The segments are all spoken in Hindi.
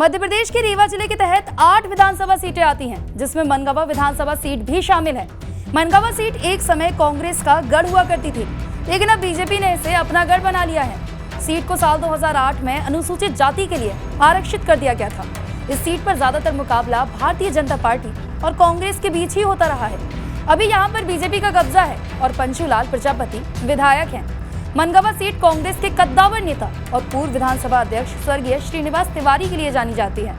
मध्य प्रदेश के रीवा जिले के तहत 8 विधानसभा सीटें आती हैं, जिसमें मनगांव विधानसभा सीट भी शामिल है। मनगांव सीट एक समय कांग्रेस का गढ़ हुआ करती थी, लेकिन अब बीजेपी ने इसे अपना गढ़ बना लिया है। सीट को साल 2008 में अनुसूचित जाति के लिए आरक्षित कर दिया गया था। इस सीट पर ज्यादातर मुकाबला भारतीय जनता पार्टी और कांग्रेस के बीच ही होता रहा है। अभी यहाँ पर बीजेपी का कब्जा है और पंचूलाल प्रजापति विधायक हैं। मनगांव सीट कांग्रेस के कद्दावर नेता और पूर्व विधानसभा अध्यक्ष स्वर्गीय श्रीनिवास तिवारी के लिए जानी जाती है।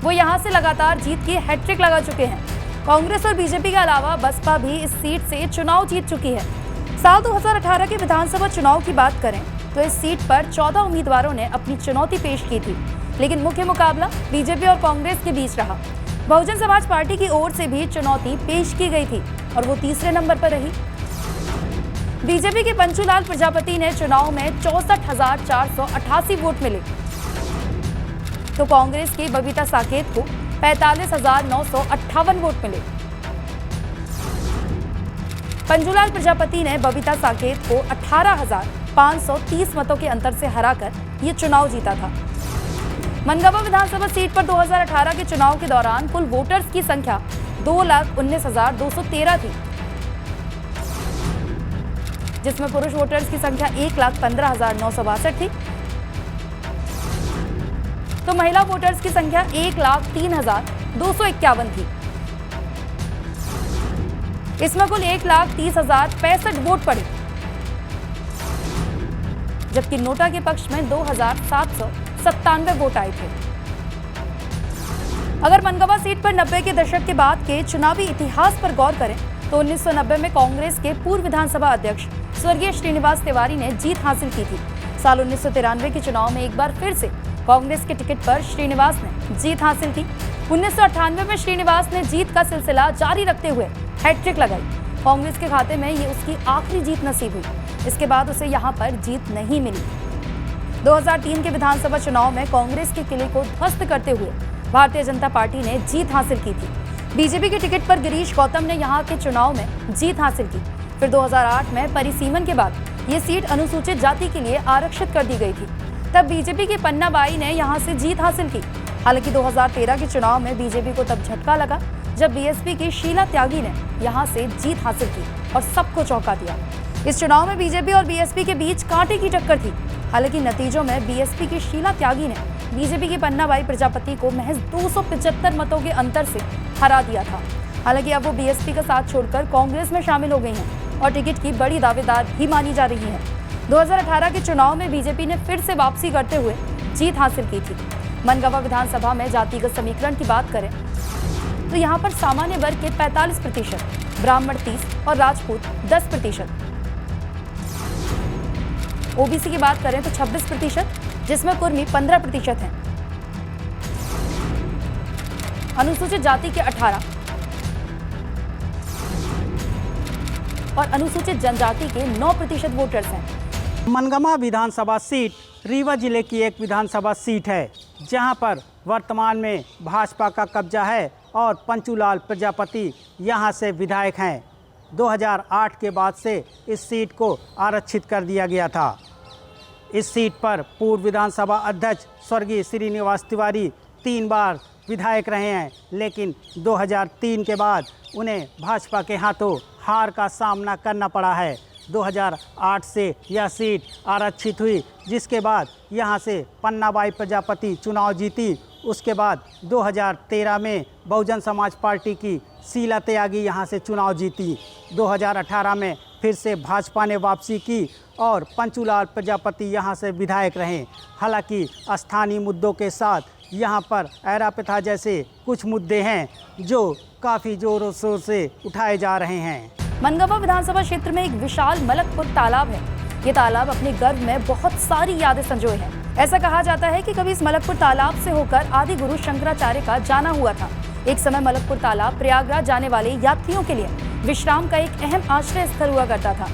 वो यहाँ से लगातार जीत की हैट्रिक लगा चुके हैं। कांग्रेस और बीजेपी के अलावा बसपा भी इस सीट से चुनाव जीत चुकी है। साल 2018 के विधानसभा चुनाव की बात करें तो इस सीट पर 14 उम्मीदवारों ने अपनी चुनौती पेश की थी, लेकिन मुख्य मुकाबला बीजेपी और कांग्रेस के बीच रहा। बहुजन समाज पार्टी की ओर से भी चुनौती पेश की गई थी और वो तीसरे नंबर पर रही। बीजेपी के पंचूलाल प्रजापति ने चुनाव में 64,488 वोट मिले, तो कांग्रेस की बबीता साकेत को 45,958 वोट मिले। पंचूलाल प्रजापति ने बबीता साकेत को 18,530 मतों के अंतर से हराकर ये चुनाव जीता था। मनगांव विधानसभा सीट पर 2018 के चुनाव के दौरान कुल वोटर्स की संख्या 2,19,213 थी, जिसमें पुरुष वोटर्स की संख्या 1,15,962 थी, तो महिला वोटर्स की संख्या 1,03,251 थी। इसमें कुल 1,30,065 वोट पड़े, जबकि नोटा के पक्ष में 2,797 वोट आए थे। अगर मनगांव सीट पर 90 के दशक के बाद के चुनावी इतिहास पर गौर करें तो 1990 में कांग्रेस के पूर्व विधानसभा अध्यक्ष स्वर्गीय श्रीनिवास तिवारी ने जीत हासिल की थी। साल 1993 के चुनाव में एक बार फिर से कांग्रेस के टिकट पर श्रीनिवास ने जीत हासिल की। 1998 में श्रीनिवास ने जीत का सिलसिला जारी रखते हुए हैट्रिक लगाई। कांग्रेस के खाते में ये उसकी आखिरी जीत नसीब हुई। इसके बाद उसे यहाँ पर जीत नहीं मिली। 2003 के विधानसभा चुनाव में कांग्रेस के किले को ध्वस्त करते हुए भारतीय जनता पार्टी ने जीत हासिल की थी। बीजेपी के टिकट पर गिरीश गौतम ने यहाँ के चुनाव में जीत हासिल की। फिर 2008 में परिसीमन के बाद ये सीट अनुसूचित जाति के लिए आरक्षित कर दी गई थी। तब बीजेपी की पन्ना बाई ने यहाँ से जीत हासिल की। हालांकि 2013 के चुनाव में बीजेपी को तब झटका लगा जब बीएसपी की शीला त्यागी ने यहाँ से जीत हासिल की और सबको चौंका दिया। इस चुनाव में बीजेपी और बीएसपी के बीच कांटे की टक्कर थी। हालांकि नतीजों में बीएसपी की शीला त्यागी ने बीजेपी की पन्ना बाई प्रजापति को महज 275 मतों के अंतर से हरा दिया था। हालांकि अब वो बीएसपी का साथ छोड़कर कांग्रेस में शामिल हो गई हैं और टिकट की बड़ी दावेदार भी मानी जा रही हैं। 2018 के चुनाव में बीजेपी ने फिर से वापसी करते हुए जीत हासिल की थी। मनगांव विधानसभा में जातिगत समीकरण की बात करें तो यहाँ पर सामान्य वर्ग के 45%, ब्राह्मण 30% और राजपूत 10%। ओबीसी की बात करें तो 26%, जिसमें कुर्मी 15% हैं। अनुसूचित जाति के 18 और अनुसूचित जनजाति के 9% वोटर्स हैं। मनगांव विधानसभा सीट रीवा जिले की एक विधानसभा सीट है, जहां पर वर्तमान में भाजपा का कब्जा है और पंचूलाल प्रजापति यहां से विधायक हैं। 2008 के बाद से इस सीट को आरक्षित कर दिया गया था। इस सीट पर पूर्व विधानसभा अध्यक्ष स्वर्गीय श्रीनिवास तिवारी 3 बार विधायक रहे हैं, लेकिन 2003 के बाद उन्हें भाजपा के हाथों हार का सामना करना पड़ा है। 2008 से यह सीट आरक्षित हुई, जिसके बाद यहां से पन्ना बाई प्रजापति चुनाव जीती। उसके बाद 2013 में बहुजन समाज पार्टी की शीला त्यागी यहां से चुनाव जीती। 2018 में फिर से भाजपा ने वापसी की और पंचूलाल प्रजापति यहां से विधायक रहे। हालांकि स्थानीय मुद्दों के साथ यहां पर ऐरा प्रथा जैसे कुछ मुद्दे हैं जो काफ़ी जोरों शोर से उठाए जा रहे हैं। मनगांव विधानसभा क्षेत्र में एक विशाल मलकपुर तालाब है। ये तालाब अपने गर्भ में बहुत सारी यादें संजोए है। ऐसा कहा जाता है कि कभी इस मलकपुर तालाब से होकर आदि गुरु शंकराचार्य का जाना हुआ था। एक समय मलकपुर तालाब प्रयागराज जाने वाले यात्रियों के लिए विश्राम का एक अहम आश्रय स्थल हुआ करता था।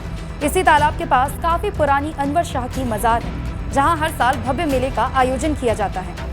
इसी तालाब के पास काफी पुरानी अनवर शाह की मजार है, जहाँ हर साल भव्य मेले का आयोजन किया जाता है।